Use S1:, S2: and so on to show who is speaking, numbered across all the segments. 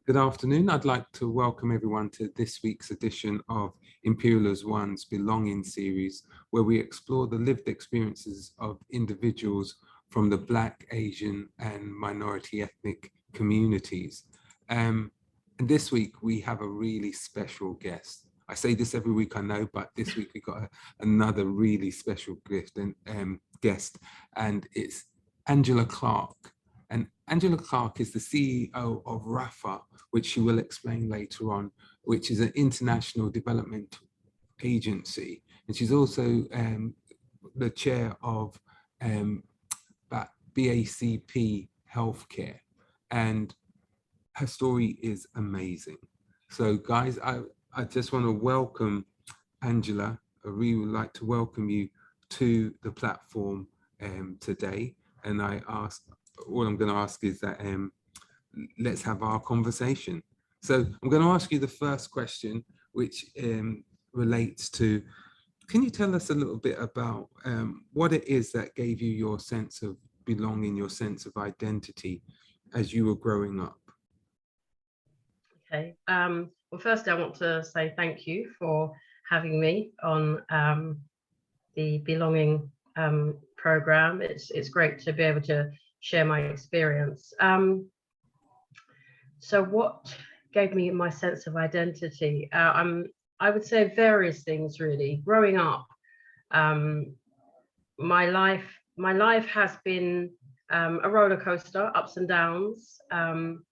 S1: Good afternoon. I'd like to welcome everyone to this week's edition of Imperial as One's Belonging series, where we explore the lived experiences of individuals from the Black, Asian, and minority ethnic communities. And this week we have a really special guest. I say this every week, I know, but this week we got another really special guest, and it's Angela Clarke. And Angela Clarke is the CEO of RAFA, which she will explain later on, which is an international development agency. And she's also the chair of BACP Healthcare. And her story is amazing. So guys, I just want to welcome Angela. I really would like to welcome you to the platform today. And all I'm going to ask is that let's have our conversation. So I'm going to ask you the first question, which relates to, can you tell us a little bit about what it is that gave you your sense of belonging, your sense of identity as you were growing up?
S2: Okay. Well, firstly, I want to say thank you for having me on the Belonging program. It's great to be able to share my experience. So what gave me my sense of identity? I would say various things, really. Growing up, my life has been a roller coaster, ups and downs. From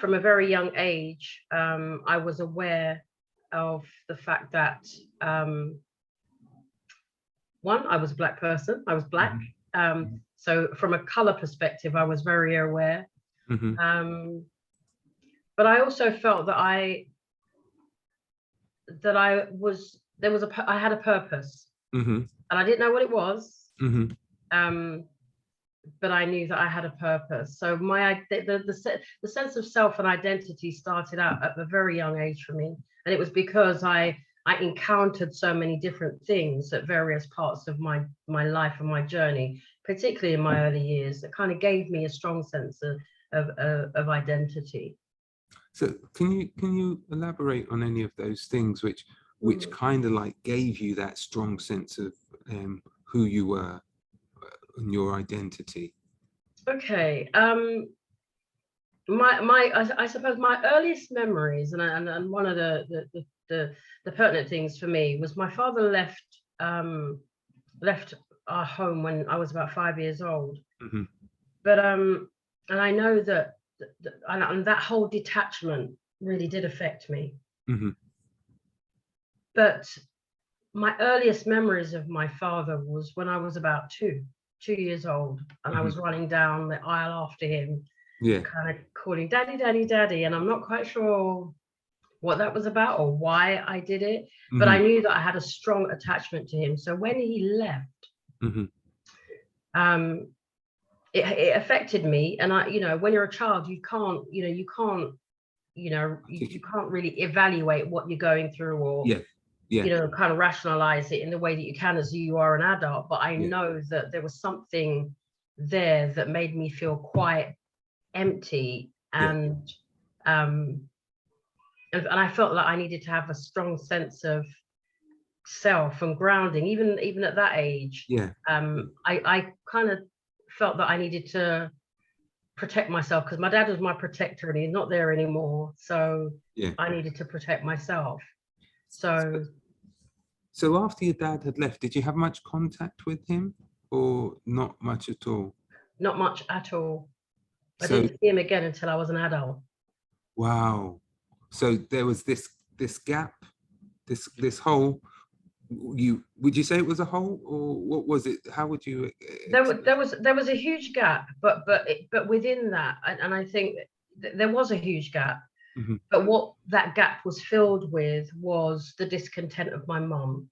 S2: a very young age, I was aware of the fact that one, I was a Black person. I was Black. So from a color perspective, I was very aware. But I also felt that I had a purpose, and I didn't know what it was. But I knew that I had a purpose. So the sense of self and identity started out at a very young age for me, and it was because I encountered so many different things at various parts of my life and my journey, particularly in my early years, that kind of gave me a strong sense of identity.
S1: So can you elaborate on any of those things which kind of like gave you that strong sense of who you were and your identity?
S2: Okay. I suppose my earliest memories, and one of the pertinent things for me was my father left our home when I was about 5 years old. But and I know that that whole detachment really did affect me. But my earliest memories of my father was when I was about two years old, and I was running down the aisle after him, kind of calling "Daddy, Daddy, Daddy," and I'm not quite sure what that was about or why I did it, but I knew that I had a strong attachment to him. So when he left, it affected me. And when you're a child, you can't really evaluate what you're going through or kind of rationalize it in the way that you can as you are an adult. But I know that there was something there that made me feel quite empty, and I felt like I needed to have a strong sense of self and grounding, even at that age. I kind of felt that I needed to protect myself because my dad was my protector and he's not there anymore. So I needed to protect myself. So
S1: after your dad had left, did you have much contact with him or not much at all? Not much
S2: at all. I didn't see him again until I was an adult.
S1: Wow. So there was this gap, this hole. Would you say it was a hole, or what was it? How would you?
S2: There was a huge gap, but within that, and I think there was a huge gap. But what that gap was filled with was the discontent of my mum.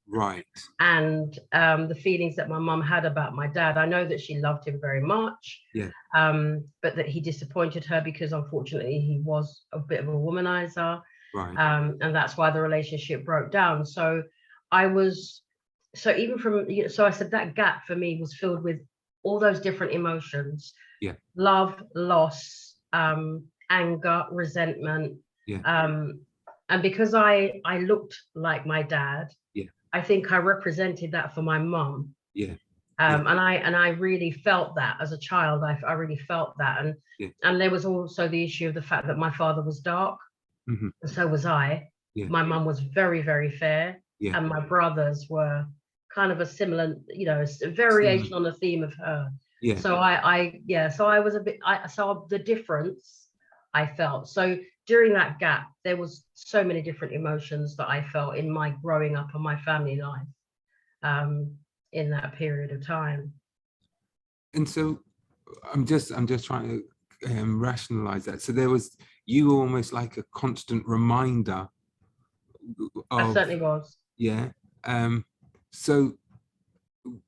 S1: Right.
S2: And the feelings that my mum had about my dad. I know that she loved him very much. But that he disappointed her because unfortunately he was a bit of a womanizer.
S1: Right.
S2: And that's why the relationship broke down. So I said that gap for me was filled with all those different emotions. Love, loss, anger, resentment.
S1: Yeah.
S2: And because I looked like my dad,
S1: Yeah.
S2: I think I represented that for my mum.
S1: Yeah.
S2: And I really felt that as a child. I really felt that. And there was also the issue of the fact that my father was dark, and so was I.
S1: Yeah.
S2: My mum was very, very fair,
S1: Yeah.
S2: and my brothers were kind of a similar, a variation on the theme of her.
S1: Yeah.
S2: So so I was a bit, I saw the difference I felt. So during that gap, there was so many different emotions that I felt in my growing up and my family life, in that period of time.
S1: And so I'm just trying to rationalize that. So you were almost like a constant reminder
S2: I
S1: of,
S2: certainly was.
S1: yeah. So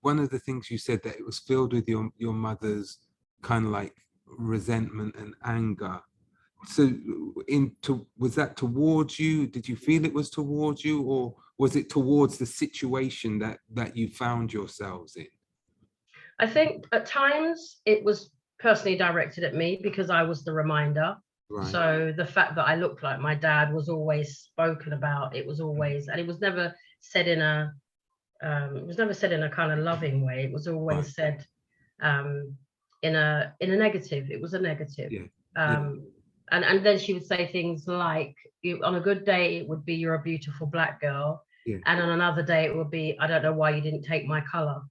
S1: one of the things you said, that it was filled with your mother's kind of like resentment and anger. So was that towards you? Did you feel it was towards you, or was it towards the situation that you found yourselves in?
S2: I think at times it was personally directed at me because I was the reminder.
S1: Right.
S2: So the fact that I looked like my dad was always spoken about. It was always, and it was never said in a kind of loving way. It was always said in a negative. It was a negative.
S1: Yeah.
S2: And then she would say things like, on a good day it would be, "You're a beautiful black girl," and on another day it would be, "I don't know why you didn't take my color,"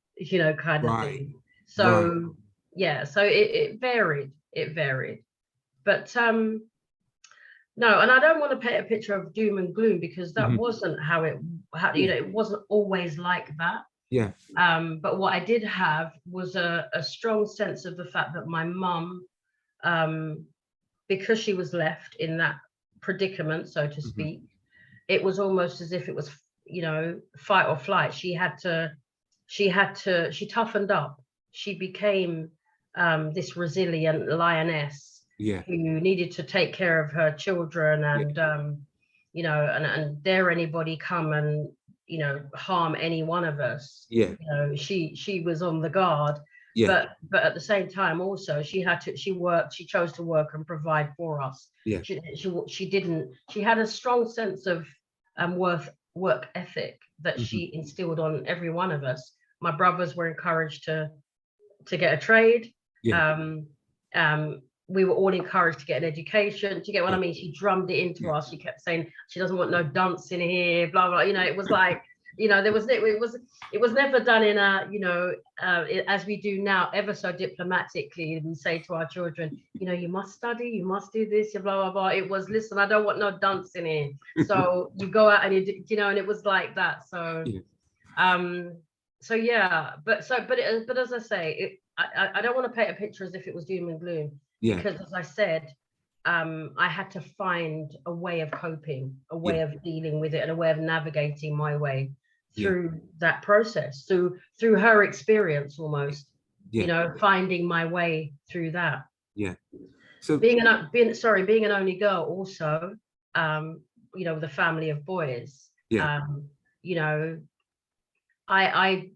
S2: kind of thing. So so it varied, but no, and I don't want to paint a picture of doom and gloom, because that wasn't how it wasn't always like that.
S1: Yeah.
S2: But what I did have was a strong sense of the fact that my mum, because she was left in that predicament, so to speak, it was almost as if it was, fight or flight. She toughened up. She became this resilient lioness, who needed to take care of her children, and and dare anybody come and harm any one of us. She was on the guard. But at the same time also, she chose to work and provide for us. She had a strong sense of work ethic that she instilled on every one of us. My brothers were encouraged to get a trade. We were all encouraged to get an education. Do you get what I mean? She drummed it into us. She kept saying she doesn't want no dunce in here, blah blah. It was like, it was never done in a, as we do now, ever so diplomatically. We say to our children, you must study, you must do this, blah blah blah. It was, listen, I don't want no dunce in here. So you go out and and it was like that. So but as I say, I don't want to paint a picture as if it was doom and gloom, because as I said, I had to find a way of coping, a way of dealing with it, and a way of navigating my way through that process, through her experience almost, finding my way through that. So being an only girl also, with a family of boys, I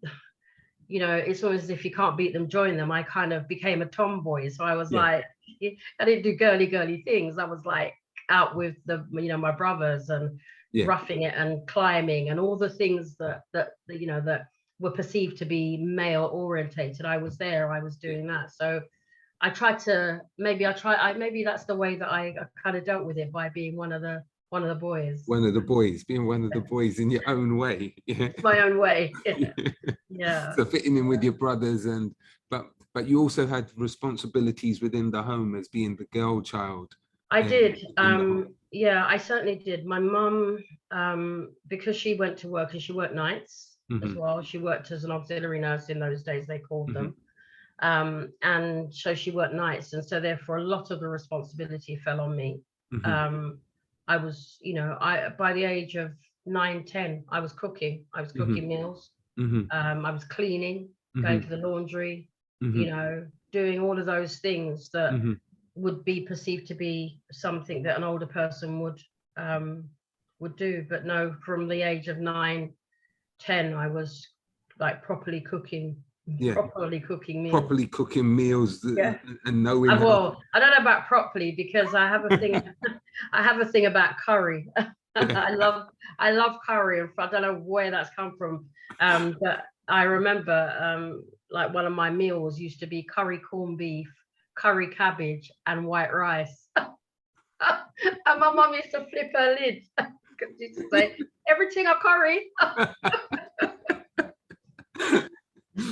S2: it's always as if you can't beat them, join them. I kind of became a tomboy. So I was like, I didn't do girly things. I was like out with my brothers and roughing it and climbing and all the things that were perceived to be male orientated. I was doing that. So I tried to, maybe that's the way that I kind of dealt with it, by being one of the boys.
S1: Being one of the boys in your own way.
S2: My own way.
S1: So fitting in with your brothers, but you also had responsibilities within the home as being the girl child.
S2: I did. I certainly did. My mum, because she went to work, and she worked nights as well. She worked as an auxiliary nurse in those days, they called them. And so she worked nights, and so therefore a lot of the responsibility fell on me. I was, by the age of 9, 10, I was cooking. I was cooking meals. I was cleaning, going to the laundry, doing all of those things that would be perceived to be something that an older person would do. But no, from the age of 9, 10, I was like properly cooking
S1: Yeah.
S2: Properly cooking meals.
S1: Properly cooking meals
S2: Yeah.
S1: and knowing
S2: Well, I don't know about properly, because I have a thing. I have a thing about curry.
S1: Yeah.
S2: I love curry, and I don't know where that's come from. But I remember like one of my meals used to be curry corned beef, curry cabbage, and white rice. And my mum used to flip her lid. She used to say, everything a curry.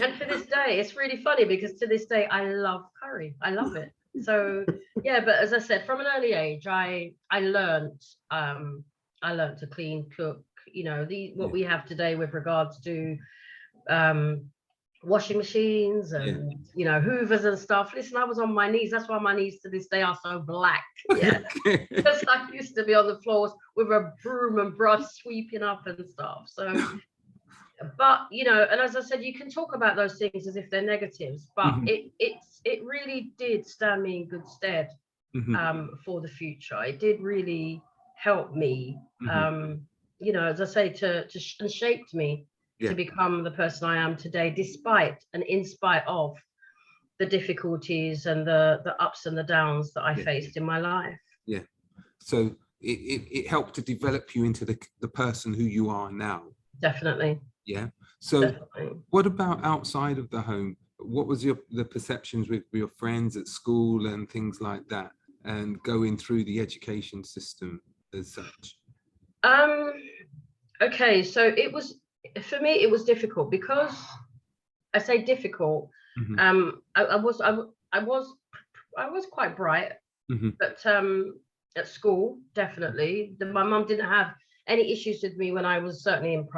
S2: And to this day, it's really funny, because to this day, I love curry. I love it. So yeah, but as I said, from an early age, I learned to clean, cook. You know, what we have today with regards to washing machines and hoovers and stuff. Listen, I was on my knees. That's why my knees to this day are so black. Yeah, because I used to be on the floors with a broom and brush sweeping up and stuff. So. But and as I said, you can talk about those things as if they're negatives, but it really did stand me in good stead for the future. It did really help me, as I say, and shaped me to become the person I am today, despite and in spite of the difficulties and the ups and the downs that I faced in my life.
S1: Yeah. So it helped to develop you into the person who you are now.
S2: Definitely.
S1: Yeah. So
S2: Definitely.
S1: What about outside of the home? What was the perceptions with your friends at school and things like that, and going through the education system as such?
S2: Okay, so for me it was difficult, because I say difficult. I was quite bright, but at school, definitely. My mum didn't have any issues with me when I was certainly in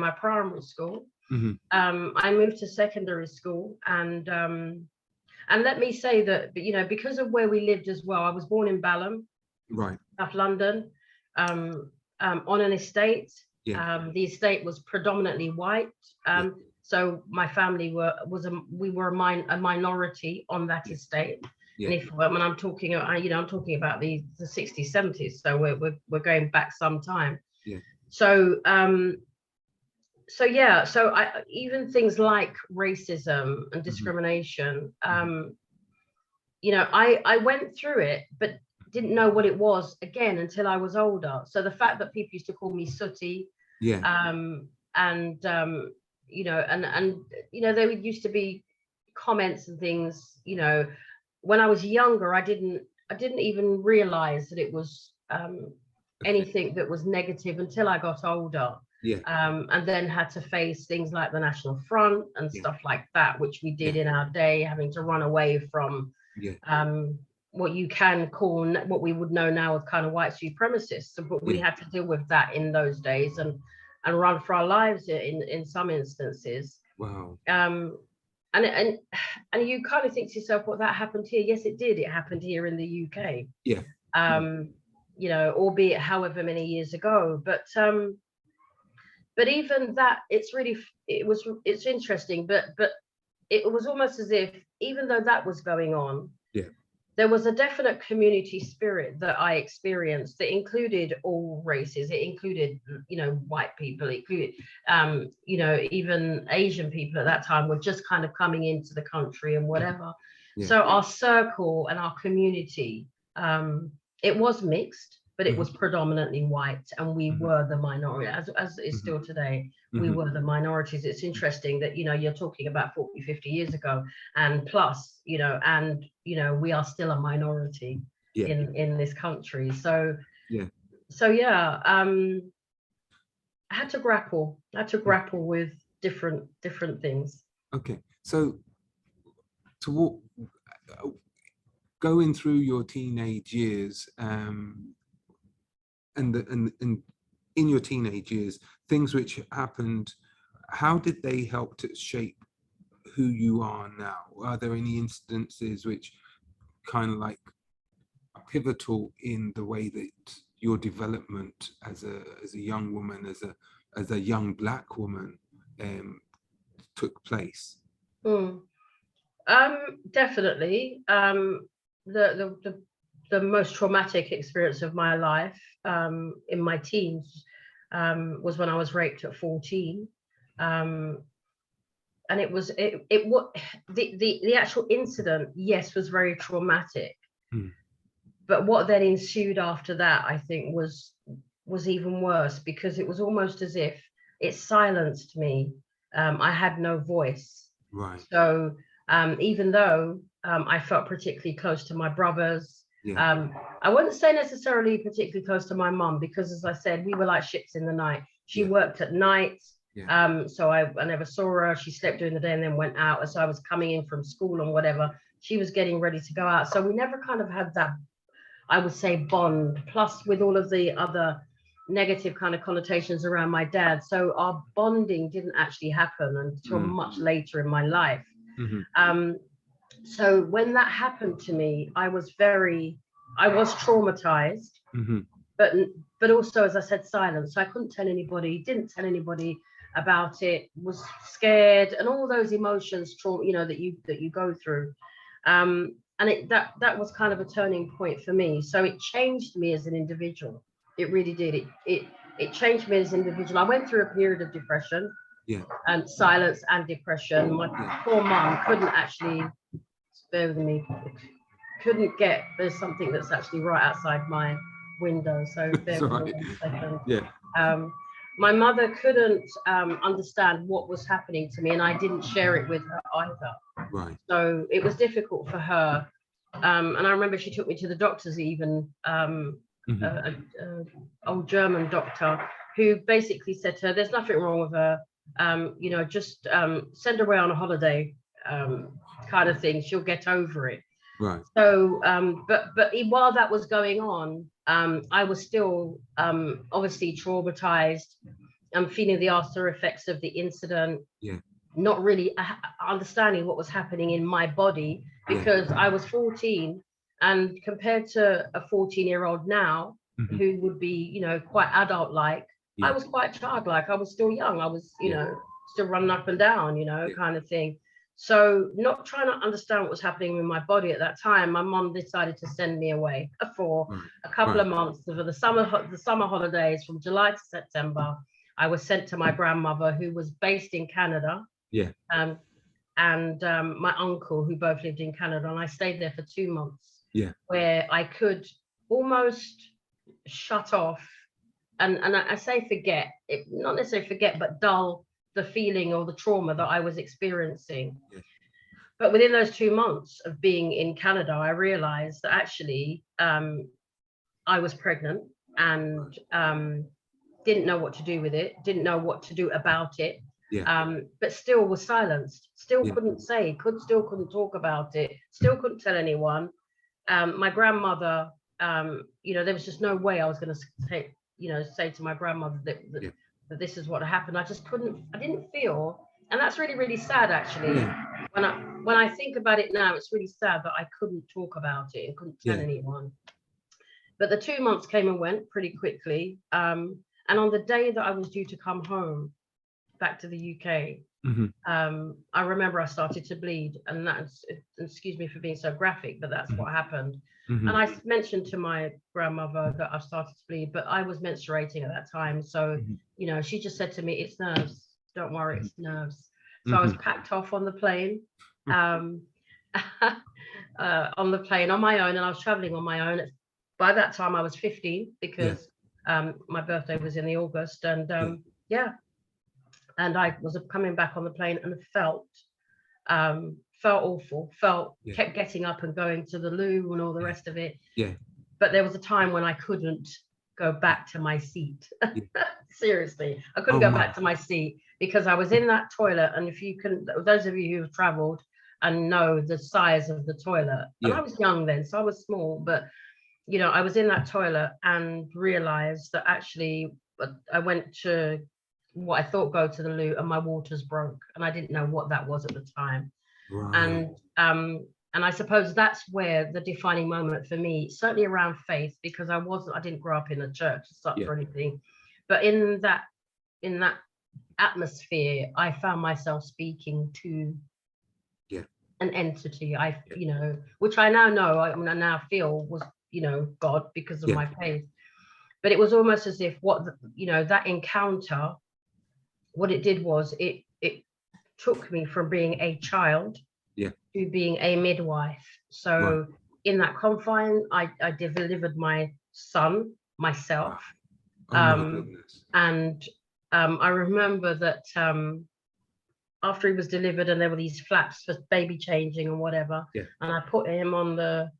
S2: my primary school. I moved to secondary school, and let me say that, because of where we lived as well, I was born in Balham,
S1: right,
S2: South London, on an estate. The estate was predominantly white, so my family we were a minority on that estate. And when I'm talking, I'm talking about the 60s, 70s, so we're going back some time. So I even things like racism and discrimination, I went through it, but didn't know what it was again until I was older. So the fact that people used to call me sooty, there used to be comments and things, when I was younger, I didn't even realize that it was anything that was negative until I got older. And then had to face things like the National Front and stuff like that, which we did in our day, having to run away from what you can call, what we would know now as kind of white supremacists. But we had to deal with that in those days and run for our lives in some instances.
S1: Wow.
S2: And you kind of think to yourself, well, that happened here. Yes, it did. It happened here in the UK. Albeit however many years ago. But even that, it's interesting. But it was almost as if, even though that was going on, there was a definite community spirit that I experienced that included all races. It included, white people. It included, even Asian people at that time were just kind of coming into the country and whatever. So our circle and our community, it was mixed, but it was predominantly white, and we were the minority, as it is still today. We were the minorities. It's interesting that, you're talking about 40, 50 years ago and plus, we are still a minority in this country. So, I had to grapple with different things.
S1: Okay. So going through your teenage years, and in your teenage years, things which happened, how did they help to shape who you are now? Are there any instances which kind of like are pivotal in the way that your development as a young woman, as a young Black woman, took place?
S2: Definitely. The most traumatic experience of my life in my teens was when I was raped at 14. And and it was it what the actual incident, yes, was very traumatic. But what then ensued after that, I think, was even worse, because it was almost as if it silenced me. I had no voice.
S1: Right.
S2: So even though I felt particularly close to my brothers, I wouldn't say necessarily particularly close to my mum, because, as I said, we were like ships in the night. She worked at night. So I never saw her. She slept during the day and then went out. And so I was coming in from school and whatever. She was getting ready to go out. So we never kind of had that, I would say, bond, plus with all of the other negative kind of connotations around my dad. So our bonding didn't actually happen until much later in my life. So when that happened to me, I was traumatized, but also, as I said, silent. So I couldn't tell anybody, didn't tell anybody about it, was scared, and all those emotions, that you go through. And that was kind of a turning point for me. So it changed me as an individual. It really did. It changed me as an individual. I went through a period of depression, and silence and depression. My poor mum couldn't actually, bear with me, couldn't get, there's something that's actually right outside my window. So bear with me 1 second. My mother couldn't understand what was happening to me, and I didn't share it with her either.
S1: Right.
S2: So it was difficult for her. And I remember she took me to the doctors, even old German doctor, who basically said to her, "There's nothing wrong with her. Just send her away on a holiday, kind of thing. She'll get over it."
S1: Right.
S2: So, but while that was going on, I was still obviously traumatized. I'm feeling the after effects of the incident. Not really understanding what was happening in my body, because I was 14, and compared to a 14-year-old now, who would be, quite adult-like, I was quite childlike. I was still young. I was, still running up and down, kind of thing. So not trying to understand what was happening in my body at that time, my mum decided to send me away for a couple of months over the summer holidays from July to September. I was sent to my grandmother, who was based in Canada. And my uncle, who both lived in Canada, and I stayed there for 2 months. Where I could almost shut off, and I say forget, not necessarily forget, but dull the feeling or the trauma that I was experiencing. But within those 2 months of being in Canada, I realized that actually I was pregnant, and didn't know what to do with it, didn't know what to do about it. But still was silenced, still couldn't say, still couldn't talk about it, still couldn't tell anyone. My grandmother, there was just no way I was going to say to my grandmother that this is what happened. I just couldn't, I didn't feel, and that's really, really sad, actually. When I think about it now, it's really sad that I couldn't talk about it and couldn't tell anyone. But the 2 months came and went pretty quickly. And on the day that I was due to come home back to the UK, I remember I started to bleed, and that's, excuse me for being so graphic, but that's what happened. And I mentioned to my grandmother that I started to bleed, but I was menstruating at that time. So, she just said to me, "It's nerves, don't worry, it's nerves." So I was packed off on the plane, on my own, and I was traveling on my own. By that time I was 15, because my birthday was in the August, and and I was coming back on the plane, and felt awful, kept getting up and going to the loo and all the rest of it. But there was a time when I couldn't go back to my seat. Seriously, I couldn't go back to my seat, because I was in that toilet. And if you can, those of you who have traveled and know the size of the toilet, and I was young then, so I was small, but I was in that toilet and realized that actually I went to what I thought go to the loo, and my waters broke, and I didn't know what that was at the time. And I suppose that's where the defining moment for me, certainly around faith, because I didn't grow up in a church as such or anything, but in that atmosphere, I found myself speaking to an entity, which I now know, I now feel was, God, because of my faith. But it was almost as if that encounter, what it did was it took me from being a child to being a midwife. So in that confine, I delivered my son myself.
S1: Oh my goodness.
S2: And I remember that after he was delivered, and there were these flaps for baby changing and whatever, and I put him on the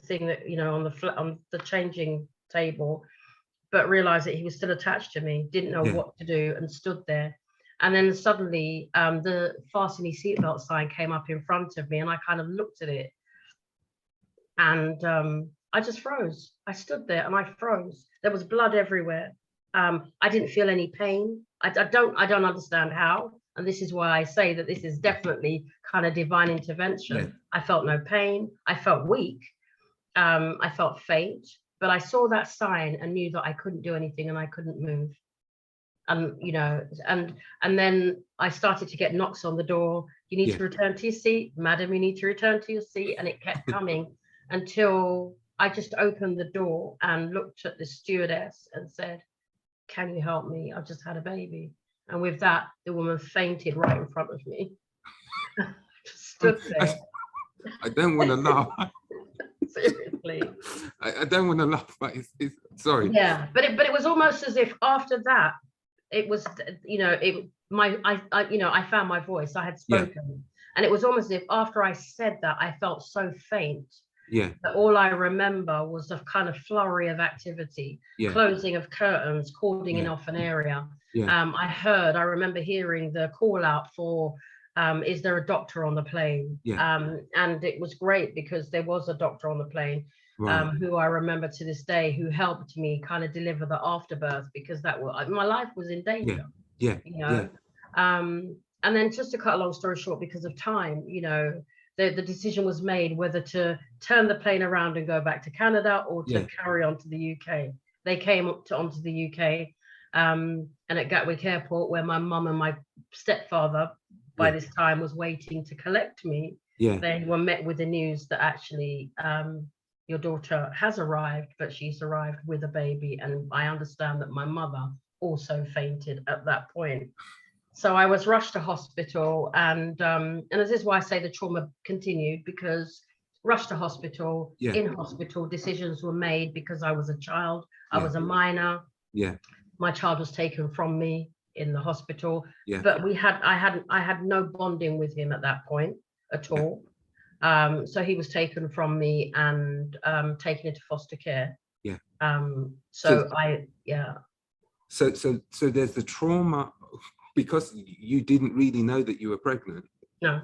S2: thing that, you know, on the changing table, but realized that he was still attached to me, didn't know what to do, and stood there. And then suddenly the fasten your seatbelt sign came up in front of me, and I kind of looked at it, and I just froze. I stood there and I froze. There was blood everywhere. I didn't feel any pain. I don't understand how. And this is why I say that this is definitely kind of divine intervention. I felt no pain. I felt weak. I felt faint, but I saw that sign and knew that I couldn't do anything and I couldn't move. And, you know, and then I started to get knocks on the door. You need to return to your seat. Madam, you need to return to your seat. And it kept coming until I just opened the door and looked at the stewardess and said, "Can you help me? I've just had a baby." And with that, the woman fainted right in front of me. Just stood there.
S1: I don't want to laugh.
S2: Seriously.
S1: I don't want to laugh, but it's sorry.
S2: Yeah, but it was almost as if after that, it was, you know, I found my voice. I had spoken, and it was almost as if after I said that, I felt so faint. That all I remember was a kind of flurry of activity, closing of curtains, cordoning off an area. I remember hearing the call out for, is there a doctor on the plane? And it was great because there was a doctor on the plane, who I remember to this day, who helped me kind of deliver the afterbirth, because my life was in danger. You know. And then, just to cut a long story short, because of time, you know, the decision was made whether to turn the plane around and go back to Canada or to carry on to the UK. They came onto the UK, and at Gatwick Airport, where my mum and my stepfather by this time was waiting to collect me, they were met with the news that actually your daughter has arrived, but she's arrived with a baby. And I understand that my mother also fainted at that point. So I was rushed to hospital, and this is why I say the trauma continued, because rushed to hospital, in hospital, decisions were made because I was a child, I was a minor. My child was taken from me in the hospital, but I had no bonding with him at that point at all. So he was taken from me and taken into foster care. So
S1: there's the trauma. Because you didn't really know that you were pregnant.
S2: No.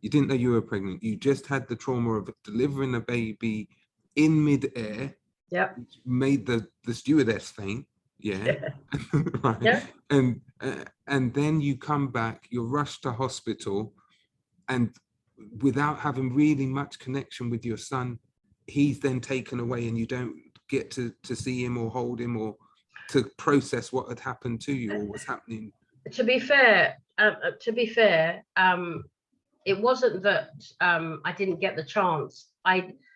S1: You didn't know you were pregnant. You just had the trauma of delivering a baby in midair. Which made the stewardess faint. Right. And then you come back, you're rushed to hospital, and without having really much connection with your son, he's then taken away, and you don't get to see him or hold him or to process what had happened to you or what's happening.
S2: To be fair, it wasn't that I didn't get the chance.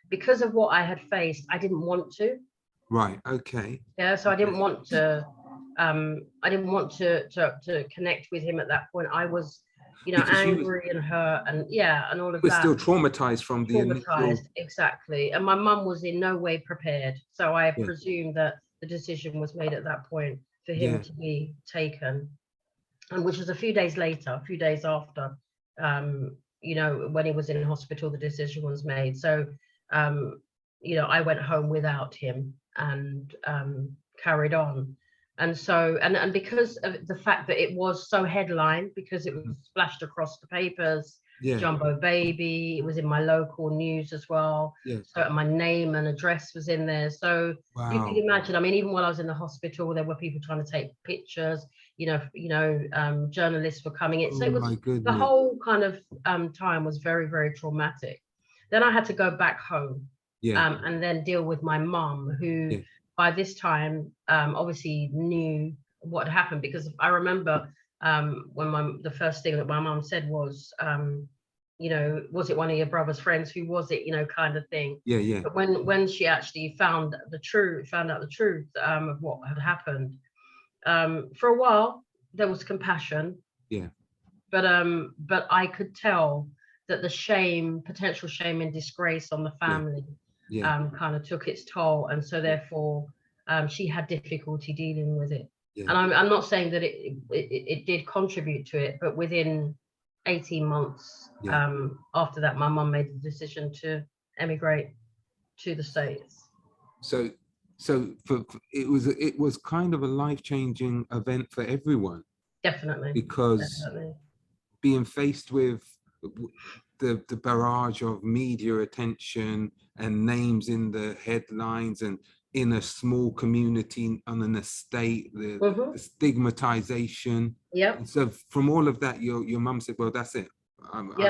S2: Because of what I had faced, I didn't want to.
S1: Right. Okay.
S2: Yeah. So I didn't want to. I didn't want to connect with him at that point. I was, you know, because angry and hurt, and and all of that.
S1: Still traumatized from the initial.
S2: Exactly. And my mum was in no way prepared. So I presume that the decision was made at that point for him to be taken. And which was a few days after, you know, when he was in hospital, the decision was made. So, you know, I went home without him and carried on. And so, and because of the fact that it was so headline, because it was splashed across the papers, Jumbo baby, it was in my local news as well. So my name and address was in there. So you can imagine, I mean, even while I was in the hospital, there were people trying to take pictures, you know, journalists were coming in. So it was, the whole kind of time was very, very traumatic. Then I had to go back home and then deal with my mum, who by this time obviously knew what happened, because I remember when the first thing that my mum said was, you know, was it one of your brother's friends? Who was it? You know, kind of thing. But when she actually found out the truth of what had happened, for a while there was compassion. but I could tell that the shame, potential shame and disgrace on the family, kind of took its toll, and so therefore she had difficulty dealing with it. And I'm not saying that it did contribute to it, but within 18 months after that, my mum made the decision to emigrate to the States.
S1: So it was kind of a life-changing event for everyone.
S2: Definitely.
S1: Because being faced with the barrage of media attention and names in the headlines, and in a small community on an estate, the stigmatization. And so from all of that, your mum said, well, that's it. And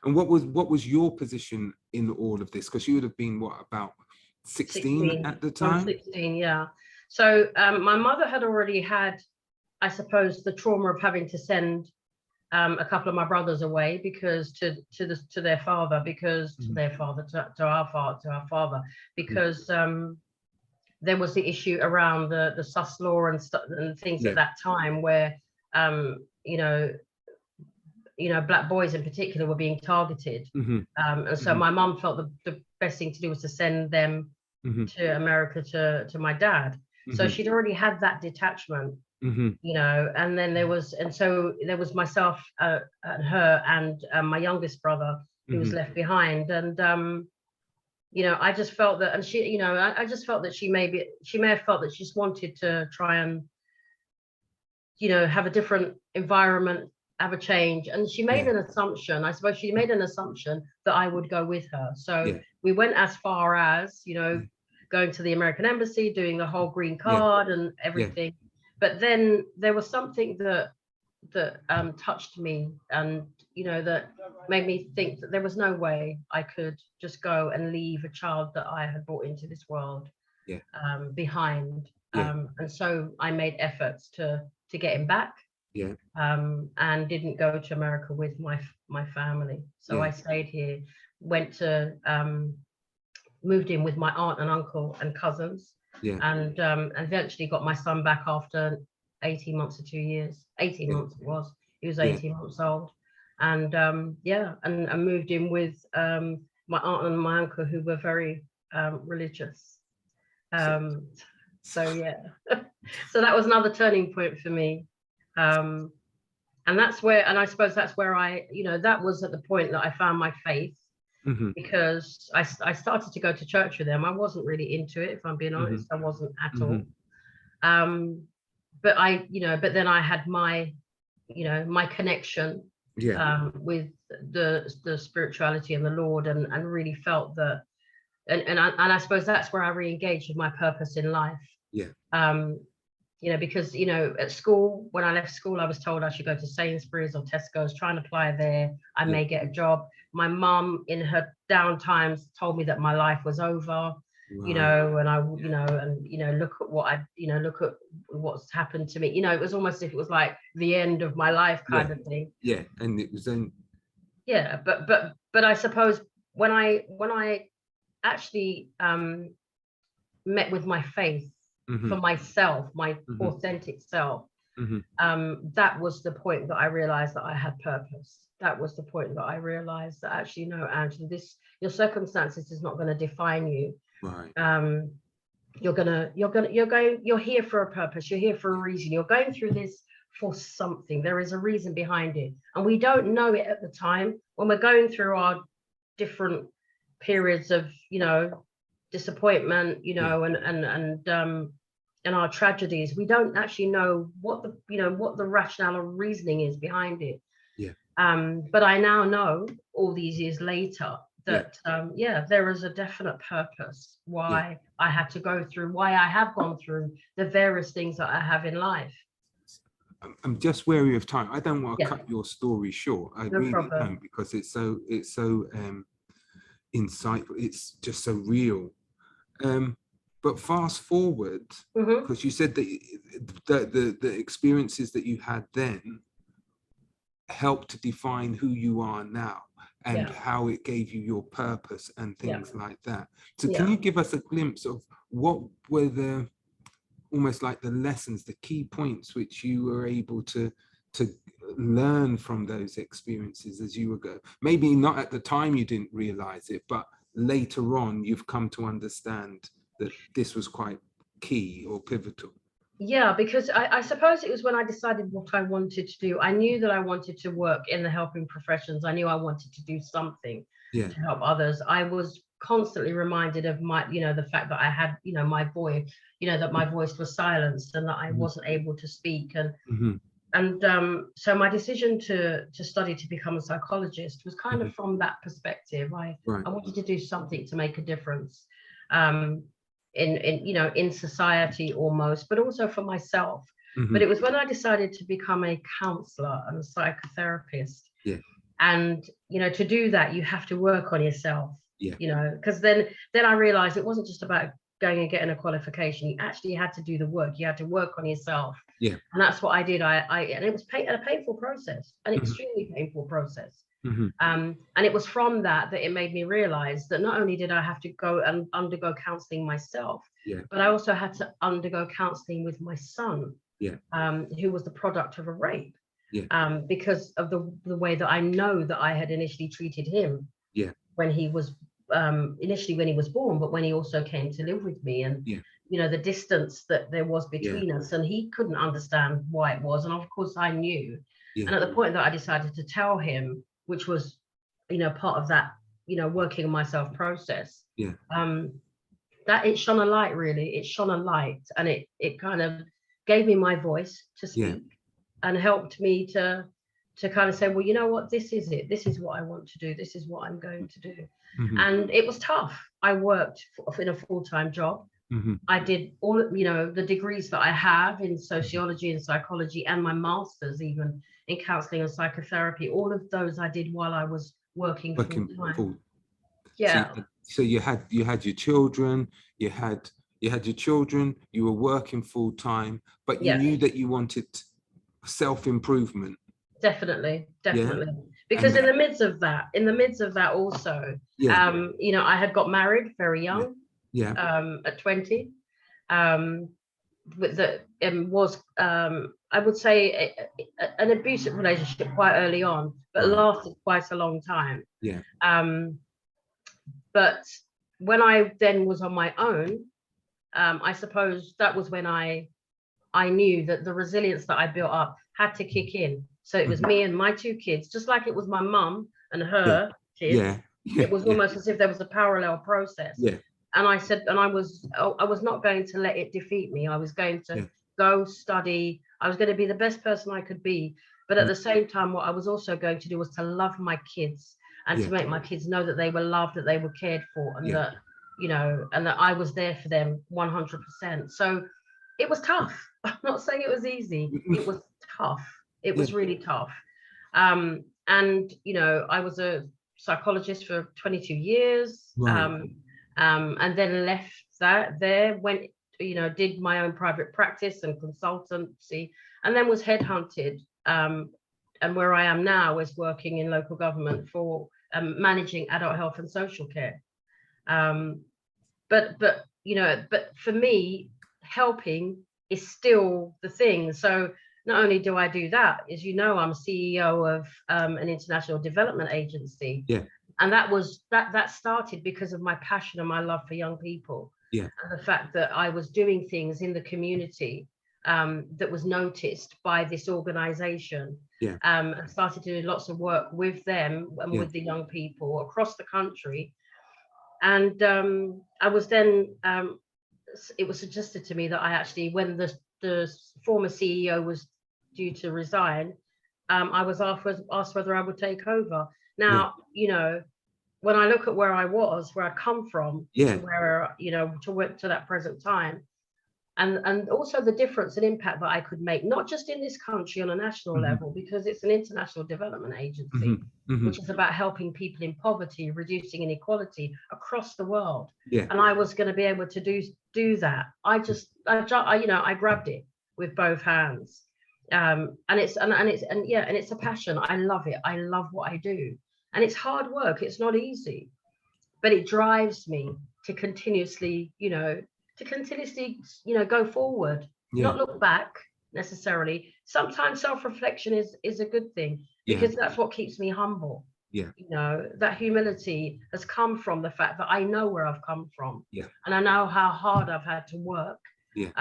S1: what was your position in all of this? Because you would have been, what, about 16 at the time?
S2: 16, yeah. So my mother had already had, I suppose, the trauma of having to send a couple of my brothers away because to our father, because there was the issue around the sus law and things at that time where black boys in particular were being targeted. And so my mum felt the best thing to do was to send them to America to my dad. So she'd already had that detachment. And then there was myself and her and my youngest brother who was left behind. And I just felt that, and she, I just felt that she may have felt that she just wanted to try and have a different environment, have a change. And she made an assumption, I suppose she made an assumption that I would go with her. So we went as far as going to the American embassy, doing the whole green card and everything. But then there was something that touched me, and that made me think that there was no way I could just go and leave a child that I had brought into this world behind. And so I made efforts to get him back. And didn't go to America with my family. So I stayed here, moved in with my aunt and uncle and cousins. And eventually got my son back after 18 months to 2 years. 18 months it was. He was 18 months old. And and moved in with my aunt and my uncle, who were very religious. So that was another turning point for me. And that's where, and I suppose that's where that was at the point that I found my faith. Because I started to go to church with them. I wasn't really into it, if I'm being honest. I wasn't at all. But but then I had my connection with the spirituality and the Lord, and really felt that, and I suppose that's where I re-engaged with my purpose in life. Because at school, when I left school, I was told I should go to Sainsbury's or Tesco's, try and apply there. I may get a job. My mum, in her down times, told me that my life was over. And I look at what look at what's happened to me. It was almost as if it was like the end of my life kind of thing.
S1: And it was then.
S2: But I suppose when I actually met with my faith for myself, my authentic self, that was the point that I realized that I had purpose. That was the point that I realized that actually, no, Angela, your circumstances is not going to define you. You're here for a purpose. You're here for a reason. You're going through this for something. There is a reason behind it, and we don't know it at the time when we're going through our different periods of disappointment, and our tragedies. We don't actually know what the rationale or reasoning is behind it. But I now know, all these years later, that there is a definite purpose why I had to go through, why I have gone through the various things that I have in life.
S1: I'm just wary of time. I don't want to cut your story short. I really don't, because it's so insightful. It's just so real. But fast forward, because you said that the experiences that you had then helped to define who you are now, and how it gave you your purpose and things like that. So can you give us a glimpse of what were almost like the lessons, the key points which you were able to to learn from those experiences as you were going? Maybe not at the time you didn't realize it, but later on you've come to understand that this was quite key or pivotal.
S2: Yeah, because I suppose it was when I decided what I wanted to do. I knew that I wanted to work in the helping professions. I knew I wanted to do something
S1: Yeah.
S2: to help others. I was constantly reminded of my, the fact that I had, my voice, that my voice was silenced and that I wasn't able to speak. So my decision to study to become a psychologist was kind of from that perspective. I wanted to do something to make a difference. In society almost, but also for myself. But it was when I decided to become a counselor and a psychotherapist.
S1: Yeah.
S2: And to do that, you have to work on yourself.
S1: Yeah.
S2: Because then I realized it wasn't just about going and getting a qualification. You actually had to do the work. You had to work on yourself.
S1: Yeah.
S2: And that's what I did. And it was a painful process, an extremely painful process. And it was from that it made me realize that not only did I have to go and undergo counseling myself, but I also had to undergo counseling with my son, who was the product of a rape, because of the way that I know that I had initially treated him when he was initially when he was born, but when he also came to live with me, and the distance that there was between us, and he couldn't understand why it was, and of course I knew. And at the point that I decided to tell him, which was, part of that, working on myself process, that it shone a light, really. It shone a light, and it kind of gave me my voice to speak and helped me to kind of say, well, you know what, this is it. This is what I want to do. This is what I'm going to do. And it was tough. I worked in a full-time job. I did all, the degrees that I have in sociology and psychology, and my master's even in counseling and psychotherapy. All of those I did while I was working full-time. Yeah.
S1: So you had your children, you had your children, you were working full-time, but you knew that you wanted self-improvement.
S2: Definitely. Because in the midst of that also, I had got married very young, at 20, was I would say an abusive relationship quite early on, but lasted quite a long time. But when I then was on my own, I suppose that was when I knew that the resilience that I built up had to kick in. So it was me and my two kids, just like it was my mum and her kids. It was almost as if there was a parallel process. And I said, and I was not going to let it defeat me. I was going to go study. I was going to be the best person I could be. But at the same time, what I was also going to do was to love my kids and to make my kids know that they were loved, that they were cared for, and that, and that I was there for them 100%. So it was tough. I'm not saying it was easy. It was tough. It was really tough. And, I was a psychologist for 22 years. And then left there, went, did my own private practice and consultancy, and then was headhunted. And where I am now is working in local government for managing adult health and social care. But for me, helping is still the thing. So not only do I do that, as you know, I'm CEO of an international development agency. And that started because of my passion and my love for young people. And the fact that I was doing things in the community that was noticed by this organization. And started to do lots of work with them and with the young people across the country. And I was then, it was suggested to me that I actually, when the former CEO was due to resign, I was asked whether I would take over. Now, when I look at where I was, where I come from, to where, to that present time, and also the difference and impact that I could make, not just in this country on a national level, because it's an international development agency, which is about helping people in poverty, reducing inequality across the world. And I was going to be able to do that. I grabbed it with both hands. And it's a passion. I love it. I love what I do. And it's hard work. It's not easy, but it drives me to continuously, go forward, not look back, necessarily. Sometimes self-reflection is a good thing,
S1: Yeah.
S2: because that's what keeps me humble.
S1: Yeah.
S2: You know, that humility has come from the fact that I know where I've come from,
S1: Yeah.
S2: and I know how hard I've had to work,
S1: Yeah.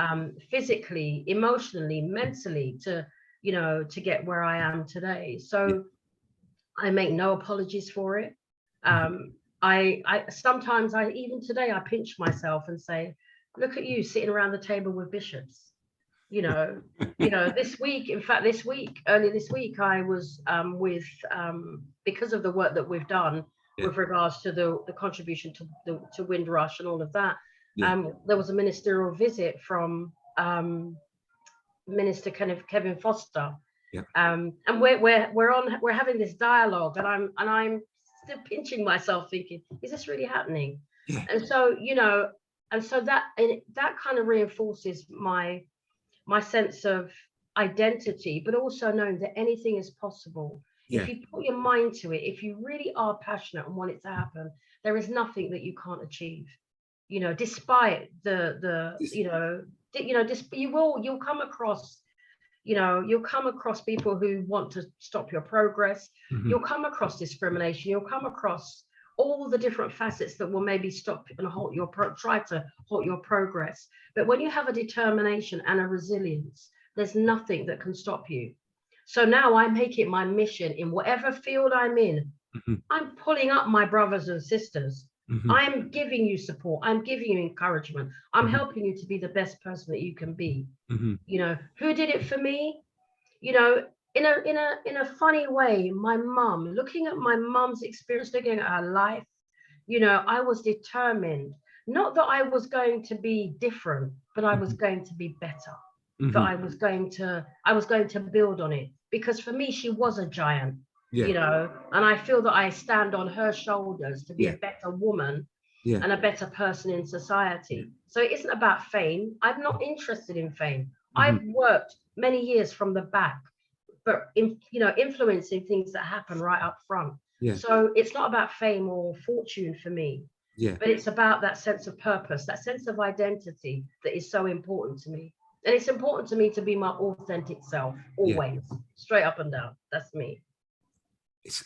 S2: physically, emotionally, mentally, to, you know, to get where I am today.
S1: Yeah.
S2: So I make no apologies for it.
S1: Mhm.
S2: I sometimes, I even today, I pinch myself and say, look at you sitting around the table with bishops. You know, this week, in fact, early this week, I was with, because of the work that we've done
S1: Yeah.
S2: with regards to the contribution to Windrush and all of that.
S1: Yeah.
S2: There was a ministerial visit from Minister Kevin Foster,
S1: Yeah.
S2: and we're having this dialogue, and I'm still pinching myself, thinking, is this really happening?
S1: Yeah.
S2: And so, you know, and so that kind of reinforces my sense of identity, but also knowing that anything is possible.
S1: Yeah.
S2: If you put your mind to it, if you really are passionate and want it to happen, there is nothing that you can't achieve. You know, despite
S1: This-
S2: you'll come across, you'll come across people who want to stop your progress.
S1: Mhm.
S2: You'll come across discrimination. You'll come across all the different facets that will maybe stop and try to halt your progress. But when you have a determination and a resilience, there's nothing that can stop you. So now I make it my mission, in whatever field I'm in,
S1: Mhm.
S2: I'm pulling up my brothers and sisters.
S1: Mhm.
S2: I'm giving you support. I'm giving you encouragement. I'm
S1: Mhm.
S2: helping you to be the best person that you can be.
S1: Mhm.
S2: You know, who did it for me? You know, in a funny way, my mum, looking at my mum's experience, looking at her life, you know, I was determined, not that I was going to be different, but I was
S1: Mhm.
S2: going to be better. That
S1: Mhm.
S2: I was going to build on it, because for me she was a giant,
S1: Yeah.
S2: and I feel that I stand on her shoulders to be a
S1: Yeah.
S2: better woman
S1: Yeah.
S2: and a better person in
S1: Yeah.
S2: society. So it isn't about fame. I'm not interested in fame.
S1: Mhm.
S2: I've worked many years from the back, but influencing things that happen right up front.
S1: Yeah.
S2: So it's not about fame or fortune for me,
S1: Yeah.
S2: but it's about that sense of purpose, that sense of identity that is so important to me. And it's important to me to be my authentic self,
S1: Yeah.
S2: always, straight up and down. That's me.
S1: It's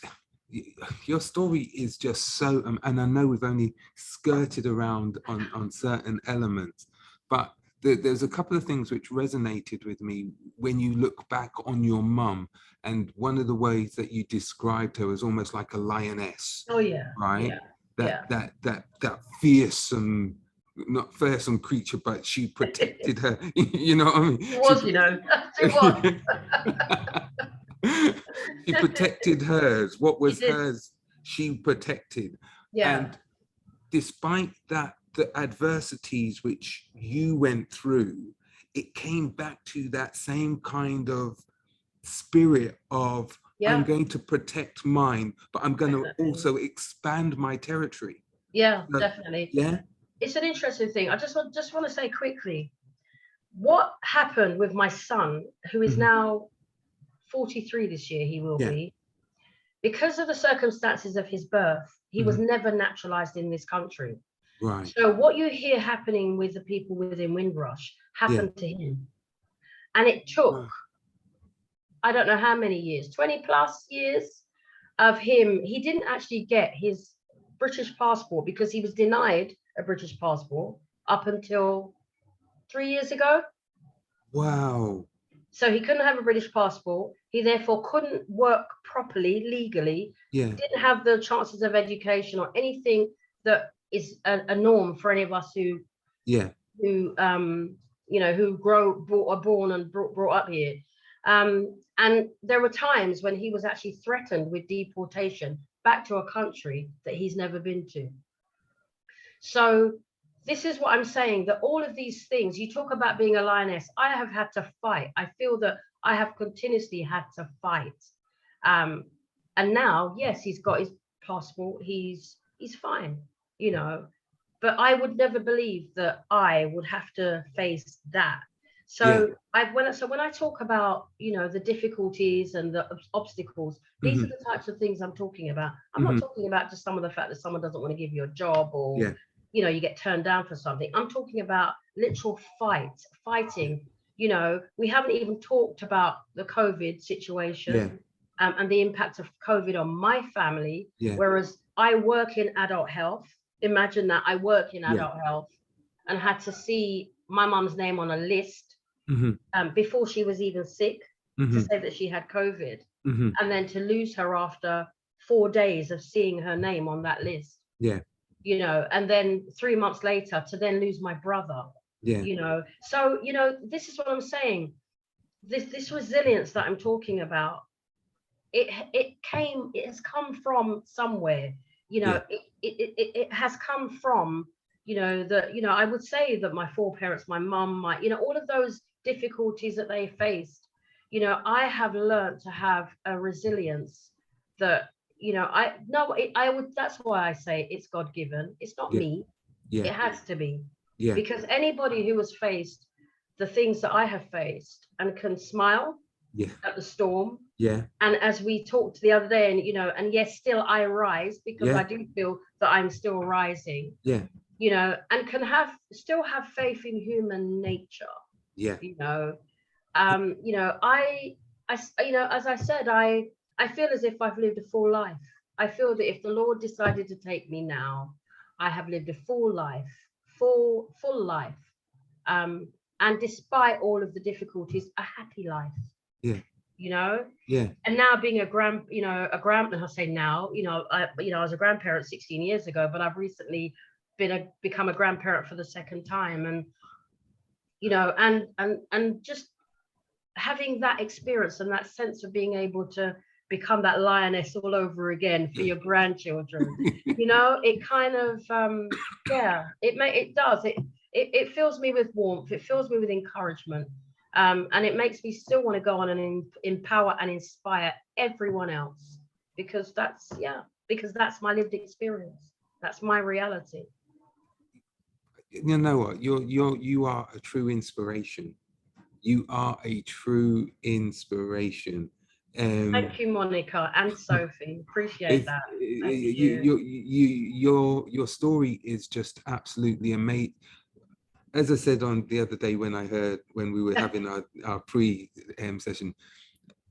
S1: your story is just so, and I know we've only skirted around on certain elements, but there's a couple of things which resonated with me when you look back on your mum, and one of the ways that you described her as almost like a lioness,
S2: Oh yeah,
S1: right?
S2: yeah,
S1: That
S2: yeah.
S1: that fearsome, not fearsome creature, but she protected her. You know what I mean?
S2: She was, she was.
S1: She protected hers. What
S2: She
S1: was
S2: did.
S1: hers, she protected.
S2: Yeah,
S1: And despite that, the adversities which you went through, it came back to that same kind of spirit of, I'm
S2: yeah,
S1: going to protect mine, but I'm going to
S2: definitely.
S1: also expand my territory.
S2: Yeah,
S1: So,
S2: definitely.
S1: yeah.
S2: It's an interesting thing. I just want to say quickly, what happened with my son, who is
S1: Mhm.
S2: now 43 this year, he will
S1: Yeah.
S2: be, because of the circumstances of his birth, he was
S1: Mhm.
S2: never naturalized in this country.
S1: Right.
S2: So what you hear happening with the people within Windrush
S1: Yeah.
S2: happened to him. And it took,
S1: Wow.
S2: I don't know how many years, 20 plus years of him. He didn't actually get his British passport because he was denied a British passport up until 3 years ago.
S1: Wow.
S2: So he couldn't have a British passport. He therefore couldn't work properly, legally,
S1: Yeah.
S2: didn't have the chances of education or anything that is a norm for any of us
S1: Yeah.
S2: who are born and brought up here. And there were times when he was actually threatened with deportation back to a country that he's never been to. So this is what I'm saying, that all of these things, you talk about being a lioness, I have had to fight. I feel that I have continuously had to fight. Um, and now, yes, he's got his passport, he's fine, you know. But I would never believe that I would have to face that.
S1: Yeah.
S2: When I talk about, the difficulties and the obstacles, these are
S1: Mhm.
S2: the types of things I'm talking about. I'm not
S1: Mhm.
S2: talking about just some of the fact that someone doesn't want to give you a job, or
S1: Yeah.
S2: you get turned down for something. I'm talking about literal fighting, You know, we haven't even talked about the COVID situation, and the impact of COVID on my family. Whereas I work in adult health. Imagine that I work in adult health and had to see my mum's name on a list before she was even sick to say that she had COVID, and then to lose her after 4 days of seeing her name on that list. You know, and then 3 months later to then lose my brother. You know, so, you know, this is what I'm saying. This resilience that I'm talking about, it has come from somewhere. You know, it has come from, you know, I would say that my foreparents, my mum, you know, all of those difficulties that they faced, you know, I have learned to have a resilience that, you know, that's why I say it's God-given. It's not me. It has to be. Because anybody who has faced the things that I have faced and can smile at the storm. And as we talked the other day, and, you know, and yes, still I rise, because I do feel that I'm still rising. You know, and can still have faith in human nature. You know, you know, I, you know, as I said, I feel as if I've lived a full life. I feel that if the Lord decided to take me now, I have lived a full life, full life. And despite all of the difficulties, a happy life. You know? And now being I say now, you know, I was a grandparent 16 years ago, but I've recently become a grandparent for the second time. And, you know, and just having that experience and that sense of being able to become that lioness all over again for your grandchildren, you know, it kind of, it fills me with warmth. It fills me with encouragement. And it makes me still want to go on and empower and inspire everyone else, because that's my lived experience. That's my reality.
S1: You know what? You are a true inspiration. You are a true inspiration.
S2: Thank you, Monica and Sophie. Appreciate that.
S1: Your story is just absolutely amazing. As I said on the other day when we were having our pre session,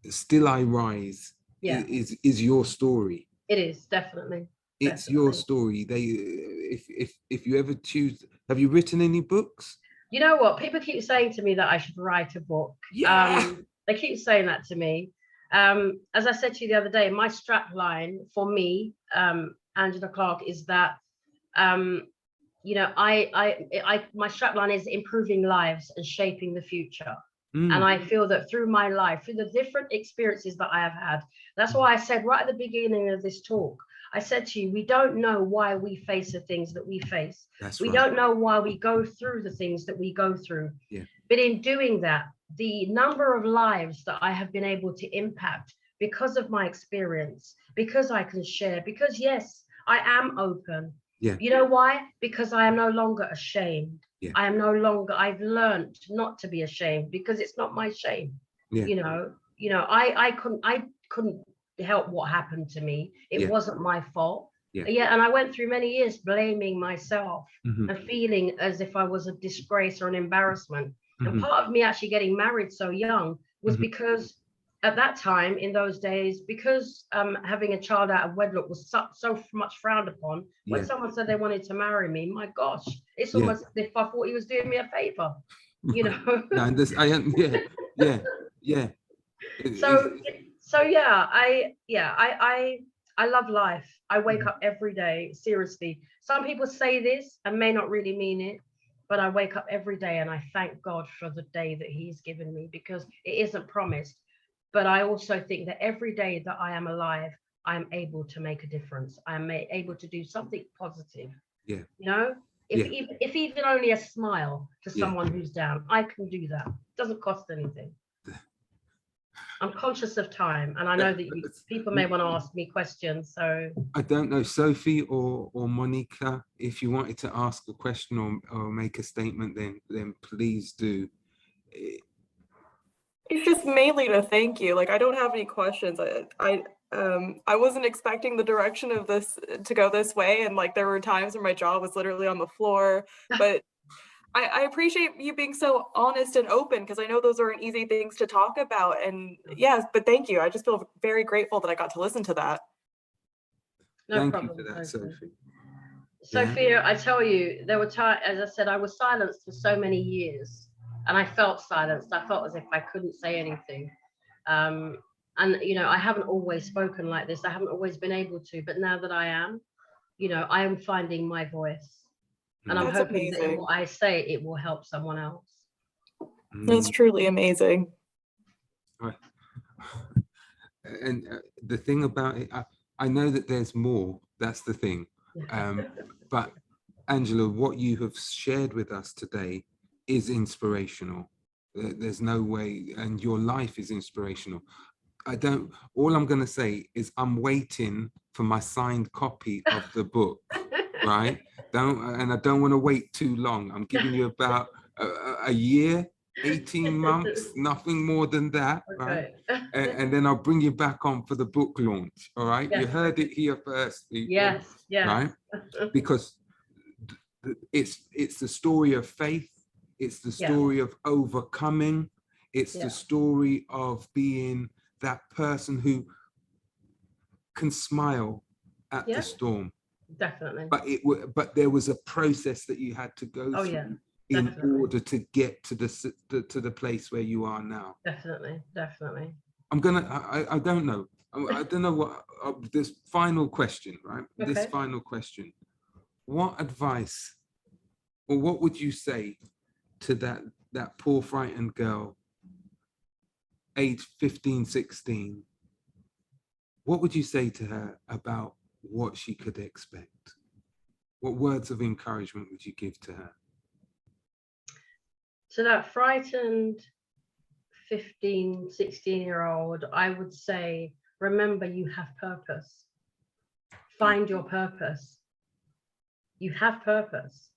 S1: Still I Rise is your story.
S2: It is, definitely.
S1: It's your story. If you ever choose, have you written any books?
S2: You know what? People keep saying to me that I should write a book. They keep saying that to me. As I said to you the other day, my strap line for me, Angela Clarke, is that you know, my strapline is improving lives and shaping the future. And I feel that through my life, through the different experiences that I have had, that's why I said right at the beginning of this talk, I said to you, we don't know why we face the things that we face. We don't know why we go through the things that we go through. But in doing that, the number of lives that I have been able to impact because of my experience, because I can share, because yes, I am open. You know why? Because I am no longer ashamed. I've learned not to be ashamed, because it's not my shame. You know, I couldn't help what happened to me. It wasn't my fault. And I went through many years blaming myself and feeling as if I was a disgrace or an embarrassment. And part of me actually getting married so young was because at that time, in those days, because having a child out of wedlock was so much frowned upon, when someone said they wanted to marry me, my gosh, it's almost as if I thought he was doing me a favor, you know? I love life. I wake up every day, seriously. Some people say this and may not really mean it, but I wake up every day and I thank God for the day that He's given me, because it isn't promised. But I also think that every day that I am alive, I am able to make a difference. I am able to do something positive. You know, if even only a smile to someone who's down, I can do that. It doesn't cost anything. I'm conscious of time, and I know that people may want to ask me questions. So
S1: I don't know, Sophie or Monica, if you wanted to ask a question or make a statement, then please do.
S3: It's just mainly to thank you. Like, I don't have any questions. I wasn't expecting the direction of this to go this way, and like there were times where my jaw was literally on the floor, but I appreciate you being so honest and open, because I know those aren't easy things to talk about. And yes, but thank you. I just feel very grateful that I got to listen to that.
S2: No
S1: Thank
S2: problem,
S1: you for that, Sophie.
S2: Sophia, I tell you, there were times, as I said, I was silenced for so many years, and I felt silenced. I felt as if I couldn't say anything. And, you know, I haven't always spoken like this. I haven't always been able to, but now that I am, you know, I am finding my voice. And I'm
S3: That's
S2: hoping that
S3: amazing.
S2: what I say, it will help someone else.
S3: That's truly amazing.
S1: And the thing about it, I know that there's more. That's the thing. But Angela, what you have shared with us today is inspirational. There's no way, and your life is inspirational. All I'm going to say is I'm waiting for my signed copy of the book, right? And I don't want to wait too long. I'm giving you about a year, 18 months, nothing more than that, right? And then I'll bring you back on for the book launch, all right?
S2: Yes.
S1: You heard it here first, people,
S2: Yes, yes.
S1: right? Because it's the story of faith, it's the story of overcoming, it's the story of being that person who can smile at the storm.
S2: Definitely.
S1: But there was a process that you had to go through in order to get to the place where you are now.
S2: Definitely.
S1: I don't know. I don't know what this final question, right?
S2: Okay.
S1: This final question. What advice, or what would you say to that poor frightened girl, age 15, 16? What would you say to her about what she could expect? What words of encouragement would you give to her?
S2: So that frightened 15, 16-year-old, I would say, remember you have purpose. Find your purpose. You have purpose.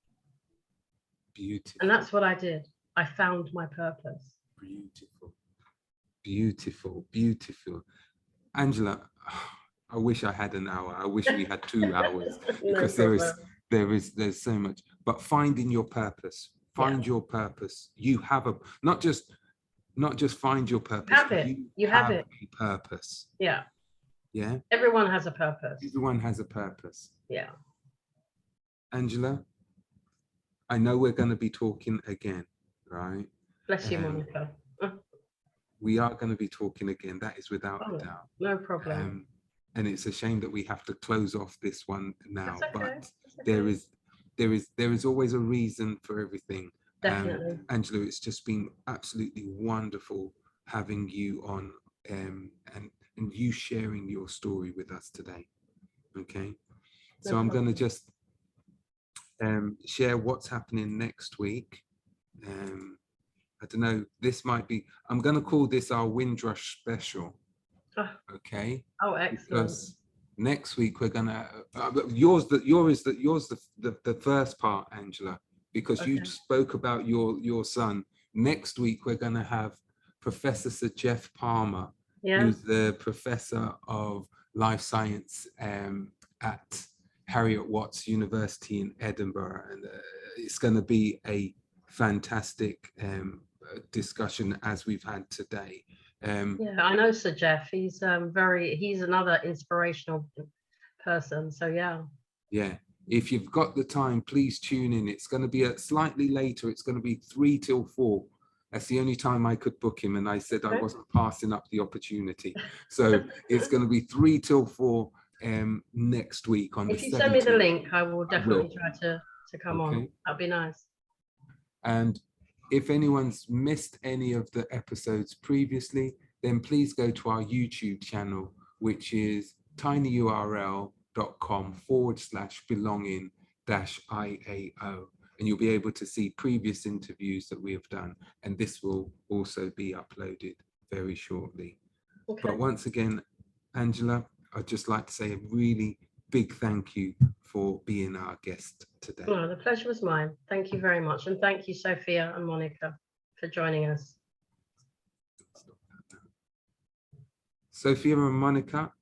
S1: Beautiful.
S2: And that's what I did. I found my purpose.
S1: Beautiful. Beautiful. Beautiful. Angela, I wish I had an hour. I wish we had 2 hours, because there's so much. But finding your purpose. Find your purpose. You have not just find your purpose.
S2: You have it.
S1: A purpose.
S2: Yeah.
S1: Yeah.
S2: Everyone has a purpose.
S1: Everyone has a purpose.
S2: Yeah.
S1: Angela, I know we're going to be talking again, right?
S2: Bless you, Monica.
S1: We are going to be talking again. That is without a doubt.
S2: No problem.
S1: And it's a shame that we have to close off this one now.
S2: Okay.
S1: But there is always a reason for everything.
S2: Definitely.
S1: Angela, it's just been absolutely wonderful having you on, and you sharing your story with us today. Okay. So I'm going to just share what's happening next week. I don't know, this might be, I'm going to call this our Windrush special. Okay.
S2: Oh, excellent.
S1: Because next week we're going to, yours is the first part, Angela, because you spoke about your son. Next week we're going to have Professor Sir Jeff Palmer, who's the professor of life science at Harriet Watts University in Edinburgh, and it's going to be a fantastic discussion as we've had today.
S2: I know Sir Jeff. He's another inspirational person. So yeah.
S1: If you've got the time, please tune in. It's going to be slightly later. It's going to be 3 till 4. That's the only time I could book him, and I said I wasn't passing up the opportunity. So it's going to be 3 till 4 next week on the 17th. If you send
S2: me the link, I will definitely try to come on. That'd be nice.
S1: And if anyone's missed any of the episodes previously, then please go to our YouTube channel, which is tinyurl.com/belonging-IAO. And you'll be able to see previous interviews that we have done. And this will also be uploaded very shortly. But once again, Angela, I'd just like to say a really big thank you for being our guest today.
S2: Oh, the pleasure was mine. Thank you very much. And thank you, Sophia and Monica, for joining us.
S1: Sophia and Monica,